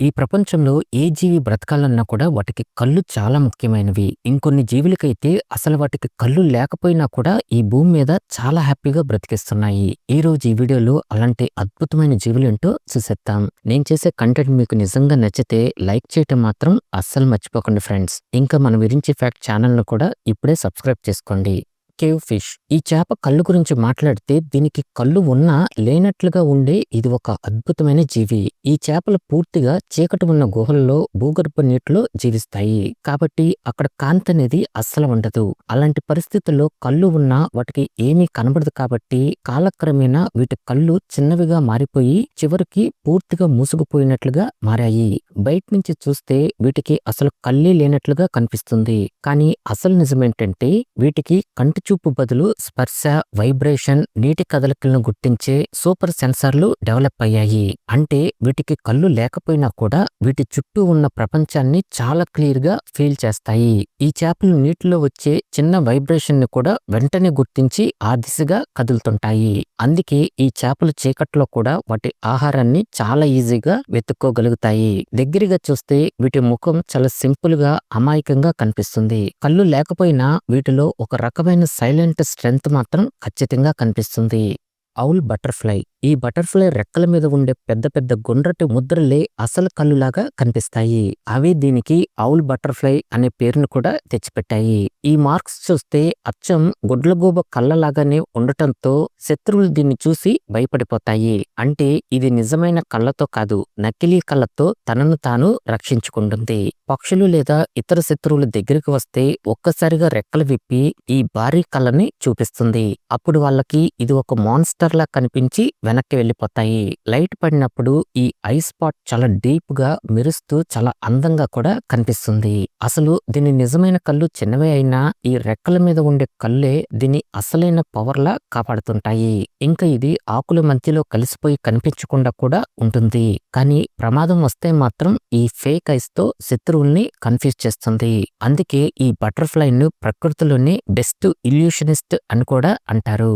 ఈ ప్రపంచంలో ఏ జీవి బ్రతకాలన్నా కూడా వాటికి కళ్ళు చాలా ముఖ్యమైనవి. ఇంకొన్ని జీవులకైతే అసలు వాటికి కళ్ళు లేకపోయినా కూడా ఈ భూమి మీద చాలా హ్యాపీగా బ్రతికిస్తున్నాయి. ఈరోజు ఈ వీడియోలో అలాంటి అద్భుతమైన జీవులేంటో చూసేద్దాం. నేను చేసే కంటెంట్ మీకు నిజంగా నచ్చితే లైక్ చేయటం మాత్రం అస్సలు మర్చిపోకండి ఫ్రెండ్స్. ఇంకా మన విరించి ఫ్యాక్ట్ ఛానల్‌ను కూడా ఇప్పుడే సబ్స్క్రైబ్ చేసుకోండి. Cave fish. ఈ చేప కళ్ళు గురించి మాట్లాడితే దీనికి కళ్ళు ఉన్నా లేనట్లుగా ఉండే ఇది ఒక అద్భుతమైన జీవి. ఈ చేపలు పూర్తిగా చీకటి ఉన్న గుహల్లో భూగర్భ నీటిలో జీవిస్తాయి. కాబట్టి అక్కడ కాంతి అనేది అస్సలు ఉండదు. అలాంటి పరిస్థితుల్లో కళ్ళు ఉన్నా వాటికి ఏమీ కనబడదు కాబట్టి కాలక్రమేణా వీటి కళ్ళు చిన్నవిగా మారిపోయి చివరికి పూర్తిగా మూసుకుపోయినట్లుగా మారాయి. బయట నుంచి చూస్తే వీటికి అసలు కళ్ళే లేనట్లుగా కనిపిస్తుంది. కానీ అసలు నిజమేంటంటే వీటికి కంటి చూపు బదులు స్పర్శ, వైబ్రేషన్, నీటి కదలికలను గుర్తించే సూపర్ సెన్సార్లు డెవలప్ అయ్యాయి. అంటే వీటికి కళ్ళు లేకపోయినా కూడా వీటి చుట్టూ ఉన్న ప్రపంచాన్ని చాలా క్లియర్ గా ఫీల్ చేస్తాయి. ఈ చేపలు నీటిలో వచ్చే చిన్న వైబ్రేషన్ ని కూడా వెంటనే గుర్తించి ఆ దిశగా కదులుతుంటాయి. అందుకే ఈ చేపలు చీకట్లో కూడా వాటి ఆహారాన్ని చాలా ఈజీగా వెతుక్కోగలుగుతాయి. దగ్గరగా చూస్తే వీటి ముఖం చాలా సింపుల్ గా అమాయకంగా కనిపిస్తుంది. కళ్ళు లేకపోయినా వీటిలో ఒక రకమైన సైలెంట్ స్ట్రెంగ్త్ మాత్రం ఖచ్చితంగా కనిపిస్తుంది. Owl butterfly. ఈ బటర్ఫ్లై రెక్కల మీద ఉండే పెద్ద పెద్ద గుండ్రటి ముద్రలే అసలు కళ్ళులాగా కనిపిస్తాయి. అవి దీనికి ఔల్ బటర్ఫ్లై అనే పేరును కూడా తెచ్చిపెట్టాయి. ఈ మార్క్స్ చూస్తే అచ్చం గుడ్లగూబ కళ్ళలాగానే ఉండటంతో శత్రువులు దీన్ని చూసి భయపడిపోతాయి. అంటే ఇది నిజమైన కళ్ళతో కాదు, నకిలీ కళ్ళతో తనను తాను రక్షించుకుంటుంది. పక్షులు లేదా ఇతర శత్రువుల దగ్గరికి వస్తే ఒక్కసారిగా రెక్కలు విప్పి ఈ భారీ కళ్ళని చూపిస్తుంది. అప్పుడు వాళ్ళకి ఇది ఒక మాన్స్టర్ లా కనిపించి వెనక్కి వెళ్ళిపోతాయి. లైట్ పడినప్పుడు ఈ ఐ స్పాట్ చాలా డీప్ గా మెరుస్తూ చాలా అందంగా కూడా కనిపిస్తుంది. అసలు దీని నిజమైన కళ్ళు చిన్నవే అయినా ఈ రెక్కల మీద ఉండే కళ్ళే దీని అసలైన పవర్ లా కాపాడుతుంటాయి. ఇంకా ఇది ఆకుల మధ్యలో కలిసిపోయి కనిపించకుండా కూడా ఉంటుంది. కానీ ప్రమాదం వస్తే మాత్రం ఈ ఫేక్ ఐస్ తో శత్రువుల్ని కన్ఫ్యూజ్ చేస్తుంది. అందుకే ఈ బటర్ఫ్లై ను ప్రకృతిలోనే బెస్ట్ ఇల్యూషనిస్ట్ అని కూడా అంటారు.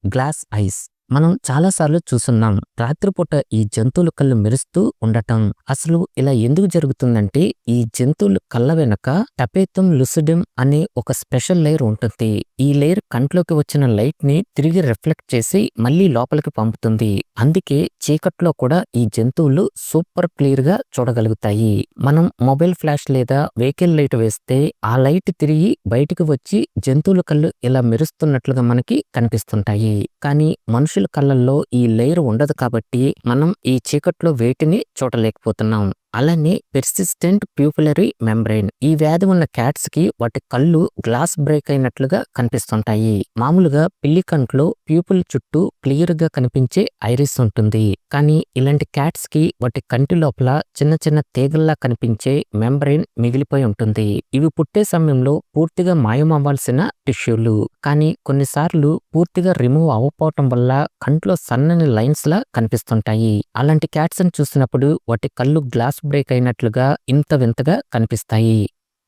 Glass ice. మనం చాలాసార్లు చూస్తున్నాం రాత్రిపూట ఈ జంతువుల కళ్ళు మెరుస్తూ ఉండటం. అసలు ఇలా ఎందుకు జరుగుతుందంటే ఈ జంతువుల కళ్ళ వెనక టపేతం లుసిడియం అనే ఒక స్పెషల్ లేయర్ ఉంటుంది. ఈ లేయర్ కంట్లోకి వచ్చిన లైట్ ని తిరిగి రిఫ్లెక్ట్ చేసి మళ్ళీ లోపలికి పంపుతుంది. అందుకే చీకట్లో కూడా ఈ జంతువులు సూపర్ క్లియర్ గా చూడగలుగుతాయి. మనం మొబైల్ ఫ్లాష్ లేదా వెహికల్ లైట్ వేస్తే ఆ లైట్ తిరిగి బయటకు వచ్చి జంతువుల కళ్ళు ఇలా మెరుస్తున్నట్లుగా మనకి కనిపిస్తుంటాయి. కానీ మనుషుల కళ్ళల్లో ఈ లేయర్ ఉండదు కాబట్టి మనం ఈ చీకట్లో వేటిని చూడలేకపోతున్నాం. అలానే పెర్సిస్టెంట్ ప్యూపిలరీ మెంబ్రెయిన్. ఈ వ్యాధి ఉన్న క్యాట్స్ కి వాటి కళ్ళు గ్లాస్ బ్రేక్ అయినట్లుగా కనిపిస్తుంటాయి. మామూలుగా పిల్లి కంట్లో ప్యూపుల్ చుట్టూ క్లియర్ గా కనిపించే ఐరిస్ ఉంటుంది. కానీ ఇలాంటి క్యాట్స్ కి వాటి కంటి లోపల చిన్న చిన్న తీగల్లా కనిపించే మెంబ్రెయిన్ మిగిలిపోయి ఉంటుంది. ఇవి పుట్టే సమయంలో పూర్తిగా మాయమవ్వాల్సిన టిష్యూలు. కానీ కొన్నిసార్లు పూర్తిగా రిమూవ్ అవ్వకపోవటం వల్ల కంట్లో సన్నని లైన్స్ లా కనిపిస్తుంటాయి. అలాంటి క్యాట్స్ ని చూసినప్పుడు వాటి కళ్ళు గ్లాస్ బ్రేక్ అయినట్లుగా ఇంత వింతగా కనిపిస్తాయి.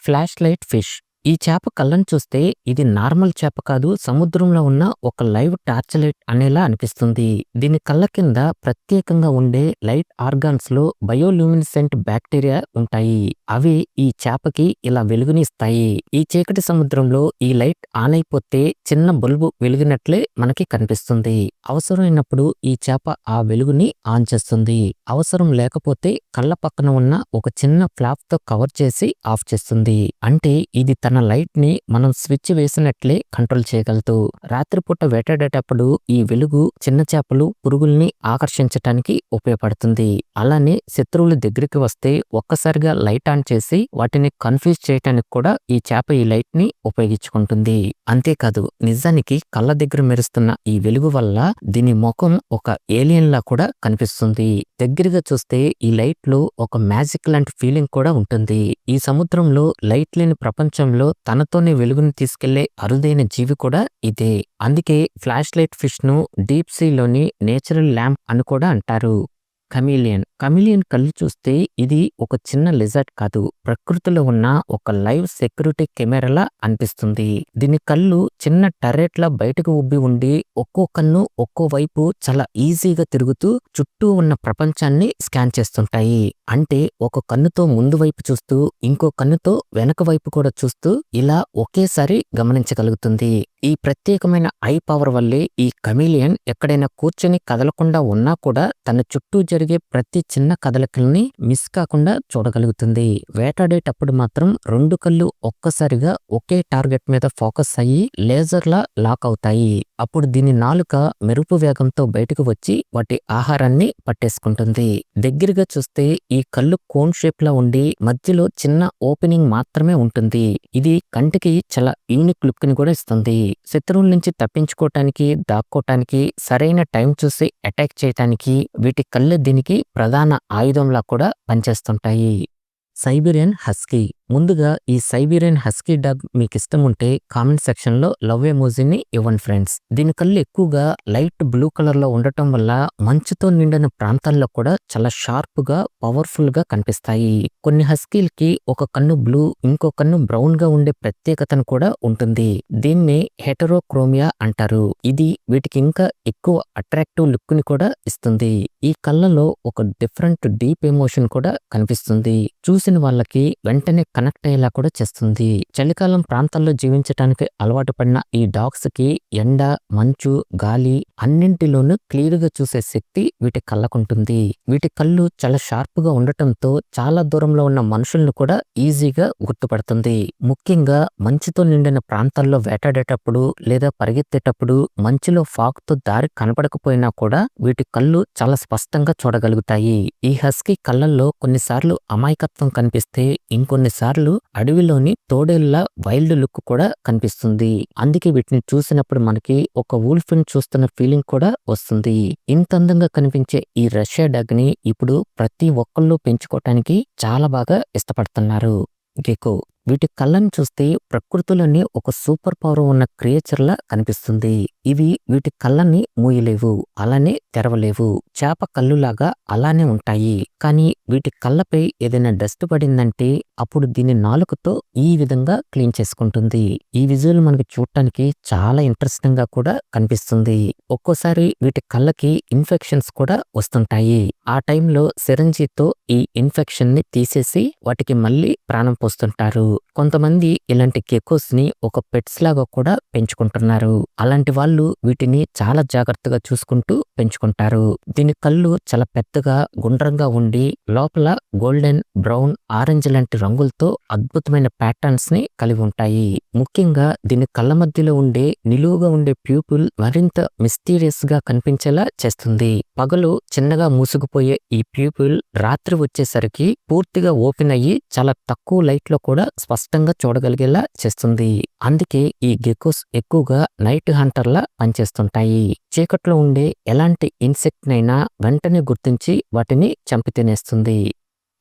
Flash light fish. ఈ చేప కళ్ళను చూస్తే ఇది నార్మల్ చేప కాదు, సముద్రంలో ఉన్న ఒక లైవ్ టార్చ్ లైట్ అనేలా అనిపిస్తుంది. దీని కళ్ళ కింద ప్రత్యేకంగా ఉండే లైట్ ఆర్గాన్స్ లో బయోల్యూమినిసెంట్ బ్యాక్టీరియా ఉంటాయి. అవి ఈ చేపకి ఇలా వెలుగునిస్తాయి. ఈ చీకటి సముద్రంలో ఈ లైట్ ఆన్ అయిపోతే చిన్న బల్బు వెలిగినట్లే మనకి కనిపిస్తుంది. అవసరమైనప్పుడు ఈ చేప ఆ వెలుగుని ఆన్ చేస్తుంది. అవసరం లేకపోతే కళ్ళ పక్కన ఉన్న ఒక చిన్న ఫ్లాప్ తో కవర్ చేసి ఆఫ్ చేస్తుంది. అంటే ఇది తన లైట్ ని మనం స్విచ్ వేసినట్లే కంట్రోల్ చేయగలదు. రాత్రిపూట వేటాడేటప్పుడు ఈ వెలుగు చిన్న చేపలు, పురుగుల్ని ఆకర్షించటానికి ఉపయోగపడుతుంది. అలానే శత్రువుల దగ్గరికి వస్తే ఒక్కసారిగా లైట్ ఆన్ చేసి వాటిని కన్ఫ్యూజ్ చేయటానికి కూడా ఈ చేప ఈ లైట్ ని ఉపయోగించుకుంటుంది. అంతేకాదు నిజానికి కళ్ళ దగ్గర మెరుస్తున్న ఈ వెలుగు వల్ల దీని ముఖం ఒక ఏలియన్ లా కూడా కనిపిస్తుంది. దగ్గరగా చూస్తే ఈ లైట్ లో ఒక మ్యాజిక్ లాంటి ఫీలింగ్ కూడా ఉంటుంది. ఈ సముద్రంలో లైట్ లేని ప్రపంచంలో తనతోనే వెలుగుని తీసుకెళ్లే అరుదైన జీవి కూడా ఇదే. అందుకే ఫ్లాష్ లైట్ ఫిష్ ను డీప్ సీ లోని నేచురల్ ల్యాంప్ అని కూడా అంటారు. కమిలియన్. కమిలియన్ కళ్ళు చూస్తే ఇది ఒక చిన్న లిజర్డ్ కాదు, ప్రకృతిలో ఉన్న ఒక లైవ్ సెక్యూరిటీ కెమెరాలా అనిపిస్తుంది. దీని కళ్ళు చిన్న టర్రెట్‌లా బయటకు ఉబ్బి ఉండి, ఒక్కో కన్ను ఒక్కో వైపు చాలా ఈజీగా తిరుగుతూ చుట్టూ ఉన్న ప్రపంచాన్ని స్కాన్ చేస్తుంటాయి. అంటే ఒక కన్నుతో ముందు వైపు చూస్తూ, ఇంకో కన్నుతో వెనక వైపు కూడా చూస్తూ ఇలా ఒకేసారి గమనించగలుగుతుంది. ఈ ప్రత్యేకమైన ఐ పవర్ వల్లే ఈ కమీలియన్ ఎక్కడైనా కూర్చొని కదలకుండా ఉన్నా కూడా తన చుట్టూ జరిగే ప్రతి చిన్న కదలికల్ని మిస్ కాకుండా చూడగలుగుతుంది. వేటాడేటప్పుడు మాత్రం 2 కళ్ళు ఒక్కసారిగా ఒకే టార్గెట్ మీద ఫోకస్ అయ్యి లేజర్‌లా లాక్ అవుతాయి. అప్పుడు దీని నాలుక మెరుపు వేగంతో బయటకు వచ్చి వాటి ఆహారాన్ని పట్టేసుకుంటుంది. దగ్గరగా చూస్తే ఈ కళ్ళు కోన్ షేప్‌లా ఉండి మధ్యలో చిన్న ఓపెనింగ్ మాత్రమే ఉంటుంది. ఇది కంటికి చాలా యూనిక్ లుక్‌ని కూడా ఇస్తుంది. శత్రువుల నుంచి తప్పించుకోవటానికి, దాక్కోటానికి, సరైన టైం చూసి అటాక్ చేయటానికి వీటి కళ్ళు దీనికి ప్రధాన ఆయుధంలా కూడా పనిచేస్తుంటాయి. Siberian husky. ముందుగా ఈ సైబీరియన్ హస్కీ డాగ్ మీకిష్టం ఉంటే కామెంట్ సెక్షన్‌లో లవ్ ఎమోజిని ఇవ్వండి ఫ్రెండ్స్. దీని కళ్ళు ఎక్కువగా లైట్ బ్లూ కలర్‌లో ఉండటం వల్ల మంచుతో నిండిన ప్రాంతాల్లో కూడా చాలా షార్ప్‌గా, పవర్‌ఫుల్‌గా కనిపిస్తాయి. కొన్ని హస్కీలకి ఒక కన్ను బ్లూ, ఇంకో కన్ను బ్రౌన్‌గా ఉండే ప్రత్యేకతను కూడా ఉంటుంది. దీన్నే హెటెరోక్రోమియా అంటారు. ఇది వీటికి ఇంకా ఎక్కువ అట్రాక్టివ్ లుక్‌ని కూడా ఇస్తుంది. ఈ కళ్ళలో ఒక డిఫరెంట్ డీప్ ఎమోషన్ కూడా కనిపిస్తుంది. చూసిన వాళ్ళకి వెంటనే కనెక్ట్ అయ్యేలా కూడా చేస్తుంది. చలికాలం ప్రాంతాల్లో జీవించటానికి అలవాటు పడిన ఈ డాగ్స్ కి ఎండ, మంచు, గాలి అన్నింటిలోనూ క్లియర్ గా చూసే శక్తి వీటి కళ్ళకుంటుంది. వీటి కళ్ళు చాలా షార్ప్ గా ఉండటంతో చాలా దూరంలో ఉన్న మనుషులను కూడా ఈజీగా గుర్తుపడుతుంది. ముఖ్యంగా మంచుతో నిండిన ప్రాంతాల్లో వేటాడేటప్పుడు లేదా పరిగెత్తేటప్పుడు మంచులో ఫాగ్ తో దారి కనపడకపోయినా కూడా వీటి కళ్ళు చాలా స్పష్టంగా చూడగలుగుతాయి. ఈ హస్కీ కళ్ళల్లో కొన్నిసార్లు అమాయకత్వం కనిపిస్తే ఇంకొన్నిసార్లు అడవిలోని తోడేళ్ల వైల్డ్ లుక్ కూడా కనిపిస్తుంది. అందుకే వీటిని చూసినప్పుడు మనకి ఒక వూల్ఫ్‌ని చూస్తున్న ఫీలింగ్ కూడా వస్తుంది. ఇంత అందంగా కనిపించే ఈ రష్యా డాగ్ ని ఇప్పుడు ప్రతి ఒక్కళ్ళు పెంచుకోవటానికి చాలా బాగా ఇష్టపడుతున్నారు. గెకో. వీటి కళ్ళని చూస్తే ప్రకృతిలోని ఒక సూపర్ పవర్ ఉన్న క్రియేచర్లా కనిపిస్తుంది. ఇవి వీటి కళ్ళని మూయలేవు, అలానే తెరవలేవు. చేప కళ్ళులాగా అలానే ఉంటాయి. కానీ వీటి కళ్ళపై ఏదైనా డస్ట్ పడిందంటే అప్పుడు దీని నాలుకతో ఈ విధంగా క్లీన్ చేసుకుంటుంది. ఈ విజువల్ మనకి చూడటానికి చాలా ఇంట్రెస్టింగ్ గా కూడా కనిపిస్తుంది. ఒక్కోసారి వీటి కళ్ళకి ఇన్ఫెక్షన్స్ కూడా వస్తుంటాయి. ఆ టైంలో సిరంజీతో ఈ ఇన్ఫెక్షన్ ని తీసేసి వాటికి మళ్ళీ ప్రాణం పోస్తుంటారు. కొంతమంది ఇలాంటి గెకోస్ ని ఒక పెట్స్ లాగా కూడా పెంచుకుంటున్నారు. అలాంటి వాళ్ళు వీటిని చాలా జాగ్రత్తగా చూసుకుంటూ పెంచుకుంటారు. దీని కళ్ళు చాలా పెద్దగా, గుండ్రంగా ఉండి లోపల గోల్డెన్, బ్రౌన్, ఆరెంజ్ లాంటి రంగులతో అద్భుతమైన ప్యాటర్న్స్ ని కలిగి ఉంటాయి. ముఖ్యంగా దీని కళ్ళ మధ్యలో ఉండే నిలువుగా ఉండే ప్యూపిల్ మరింత మిస్టీరియస్ గా కనిపించేలా చేస్తుంది. పగలు చిన్నగా మూసుకుపోయే ఈ ప్యూపిల్ రాత్రి వచ్చేసరికి పూర్తిగా ఓపెన్ అయ్యి చాలా తక్కువ లైట్ లో కూడా స్పష్టంగా చూడగలిగేలా చేస్తుంది. అందుకే ఈ గెకోస్ ఎక్కువగా నైట్ హంటర్లా పనిచేస్తుంటాయి. చీకట్లో ఉండే ఎలాంటి ఇన్సెక్ట్ నైనా వెంటనే గుర్తించి వాటిని చంపి తినేస్తుంది.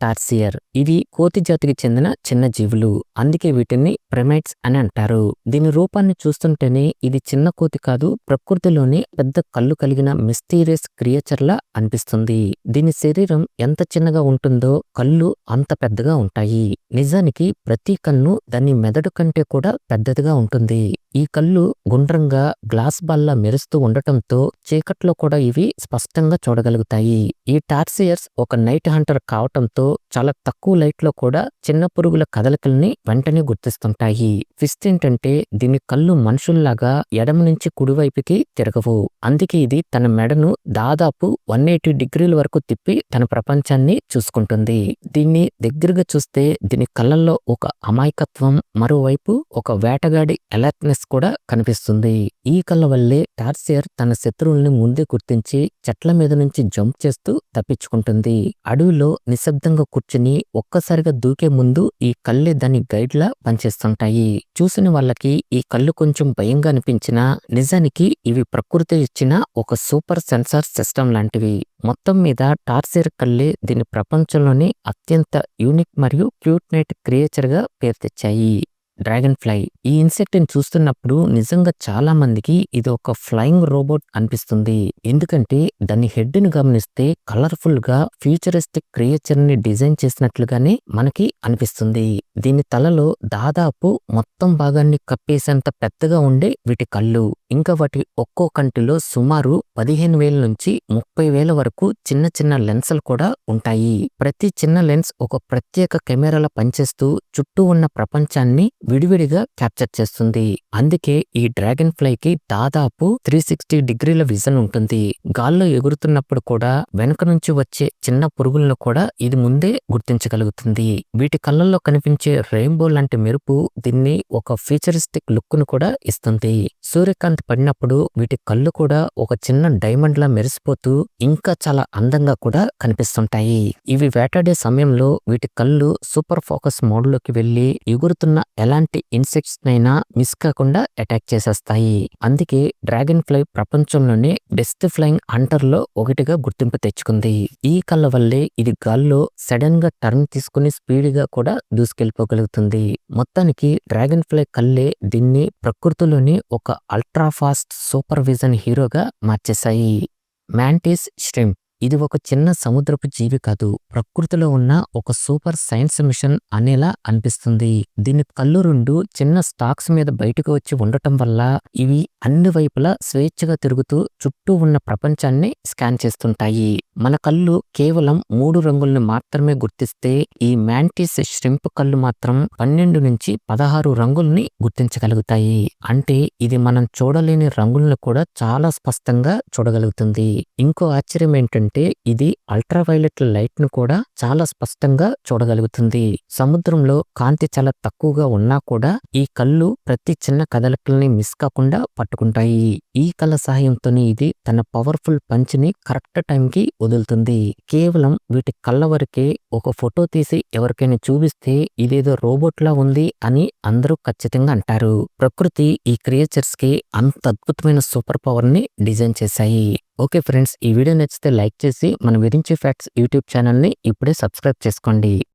టార్సియర్. ఇవి కోతి జాతికి చెందిన చిన్న జీవులు. అందుకే వీటిని ప్రైమేట్స్ అని అంటారు. దీని రూపాన్ని చూస్తుంటేనే ఇది చిన్న కోతి కాదు, ప్రకృతిలోని పెద్ద కళ్ళు కలిగిన మిస్టీరియస్ క్రియేచర్ లా అనిపిస్తుంది. దీని శరీరం ఎంత చిన్నగా ఉంటుందో కళ్ళు అంత పెద్దగా ఉంటాయి. నిజానికి ప్రతి కన్ను దాని మెదడు కంటే కూడా పెద్దదిగా ఉంటుంది. ఈ కళ్ళు గుండ్రంగా గ్లాస్ బాల్లా మెరుస్తూ ఉండటంతో చీకట్లో కూడా ఇవి స్పష్టంగా చూడగలుగుతాయి. ఈ టార్సియర్స్ ఒక నైట్ హంటర్ కావటంతో చాలా తక్కువ లైట్ లో కూడా చిన్న పురుగుల కదలికల్ని వెంటనే గుర్తిస్తుంటాయి. ట్విస్ట్ ఏంటంటే దీని కళ్ళు మనుషుల్లాగా ఎడమ నుంచి కుడివైపుకి తిరగవు. అందుకే ఇది తన మెడను దాదాపు 180 డిగ్రీల వరకు తిప్పి తన ప్రపంచాన్ని చూసుకుంటుంది. దీన్ని దగ్గరగా చూస్తే దీని కళ్ళల్లో ఒక అమాయకత్వం, మరోవైపు ఒక వేటగాడి అలర్ట్నెస్ కూడా కనిపిస్తుంది. ఈ కళ్ళ వల్లే టార్సియర్ తన శత్రువుల్ని ముందే గుర్తించి చెట్ల మీద నుంచి జంప్ చేస్తూ తప్పించుకుంటుంది. అడవిలో నిశ్శబ్దంగా కూర్చుని ఒక్కసారిగా దూకే ముందు ఈ కళ్ళే దాని గైడ్ లా పనిచేస్తుంటాయి. చూసిన వాళ్ళకి ఈ కళ్ళు కొంచెం భయంగా అనిపించినా నిజానికి ఇవి ప్రకృతి ఇచ్చిన ఒక సూపర్ సెన్సార్ సిస్టమ్ లాంటివి. మొత్తం మీద టార్సియర్ కళ్ళే దీని ప్రపంచంలోనే అత్యంత యూనిక్ మరియు క్యూట్ నైట్ క్రియేచర్ గా పేరు తెచ్చాయి. Dragon fly. ఈ ఇన్సెక్ట్‌ని చూస్తున్నప్పుడు నిజంగా చాలా మందికి ఇది ఒక ఫ్లయింగ్ రోబోట్ అనిపిస్తుంది. ఎందుకంటే దాని హెడ్‌ని గమనిస్తే కలర్‌ఫుల్‌గా ఫ్యూచరిస్టిక్ క్రియేచర్‌ని డిజైన్ చేసినట్లుగానే మనకి అనిపిస్తుంది. దీని తలలో దాదాపు మొత్తం భాగాన్ని కప్పేసేంత పెద్దగా ఉండే వీటి కళ్ళు. ఇంకా వాటి ఒక్కో కంటిలో సుమారు 15,000 నుంచి 30,000 వరకు చిన్న చిన్న లెన్సులు కూడా ఉంటాయి. ప్రతి చిన్న లెన్స్ ఒక ప్రత్యేక కెమెరాలా పనిచేస్తూ చుట్టూ ఉన్న ప్రపంచాన్ని విడివిడిగా క్యాప్చర్ చేస్తుంది. అందుకే ఈ డ్రాగన్ ఫ్లైకి దాదాపు 360 డిగ్రీల విజన్ ఉంటుంది. గాల్లో ఎగురుతున్నప్పుడు కూడా వెనక నుంచి వచ్చే చిన్న పురుగులను కూడా ఇది ముందే గుర్తించగలుగుతుంది. వీటి కళ్ళల్లో కనిపించే రెయిన్బో లాంటి మెరుపు దీన్ని ఒక ఫ్యూచరిస్టిక్ లుక్ ను కూడా ఇస్తుంది. సూర్యకాంతి పడినప్పుడు వీటి కళ్ళు కూడా ఒక చిన్న డైమండ్ లా మెరిసిపోతూ ఇంకా చాలా అందంగా కూడా కనిపిస్తుంటాయి. ఇవి వేటాడే సమయంలో వీటి కళ్ళు సూపర్ ఫోకస్ మోడ్ లోకి వెళ్లి ఎగురుతున్న ఎలాంటి ఇన్సెక్ట్స్ నైనా మిస్ కాకుండా అటాక్ చేసేస్తాయి. అందుకే డ్రాగన్ ఫ్లై ప్రపంచంలోనే బెస్ట్ ఫ్లయింగ్ హంటర్ లో ఒకటిగా గుర్తింపు తెచ్చుకుంది. ఈ కళ్ళ వల్లే ఇది గాల్లో సడన్ గా టర్న్ తీసుకుని స్పీడ్ గా కూడా దూసుకెళ్లిపోగలుగుతుంది. మొత్తానికి డ్రాగన్ ఫ్లై కళ్ళే దీన్ని ప్రకృతిలోని ఒక అల్ట్రా ఫాస్ట్ సూపర్ విజన్ హీరోగా మార్చేశాయి. Mantis shrimp. ఇది ఒక చిన్న సముద్రపు జీవి కాదు, ప్రకృతిలో ఉన్న ఒక సూపర్ సైన్స్ మిషన్ అనేలా అనిపిస్తుంది. దీని కళ్ళు రెండు చిన్న స్టాక్స్ మీద బయటకు వచ్చి ఉండటం వల్ల ఇవి అన్ని వైపులా స్వేచ్ఛగా తిరుగుతూ చుట్టూ ఉన్న ప్రపంచాన్ని స్కాన్ చేస్తుంటాయి. మన కళ్ళు కేవలం 3 రంగుల్ని మాత్రమే గుర్తిస్తే ఈ మ్యాంటిస్ ష్రింప్ కళ్ళు మాత్రం 12 నుంచి 16 రంగుల్ని గుర్తించగలుగుతాయి. అంటే ఇది మనం చూడలేని రంగులను కూడా చాలా స్పష్టంగా చూడగలుగుతుంది. ఇంకో ఆశ్చర్యం ఏంటంటే ఇది అల్ట్రావైలెట్ లైట్ ను కూడా చాలా స్పష్టంగా చూడగలుగుతుంది. సముద్రంలో కాంతి చాలా తక్కువగా ఉన్నా కూడా ఈ కళ్ళు ప్రతి చిన్న కదలికల్ని మిస్ కాకుండా పట్టుకుంటాయి. ఈ కళ్ళ సహాయంతోనే ఇది తన పవర్ఫుల్ పంచ్ ని కరెక్ట్ టైం కి వదులుతుంది. కేవలం వీటి కళ్ళ వరకే ఒక ఫోటో తీసి ఎవరికైనా చూపిస్తే ఇదేదో రోబోట్ లా ఉంది అని అందరూ ఖచ్చితంగా అంటారు. ప్రకృతి ఈ క్రియేచర్స్ కి అంత అద్భుతమైన సూపర్ పవర్ ని డిజైన్ చేశాయి. ఓకే ఫ్రెండ్స్, ఈ వీడియో నచ్చితే లైక్ చేసి మన విరించి ఫ్యాక్ట్స్ యూట్యూబ్ ఛానల్ ని ఇప్పుడే సబ్స్క్రైబ్ చేసుకోండి.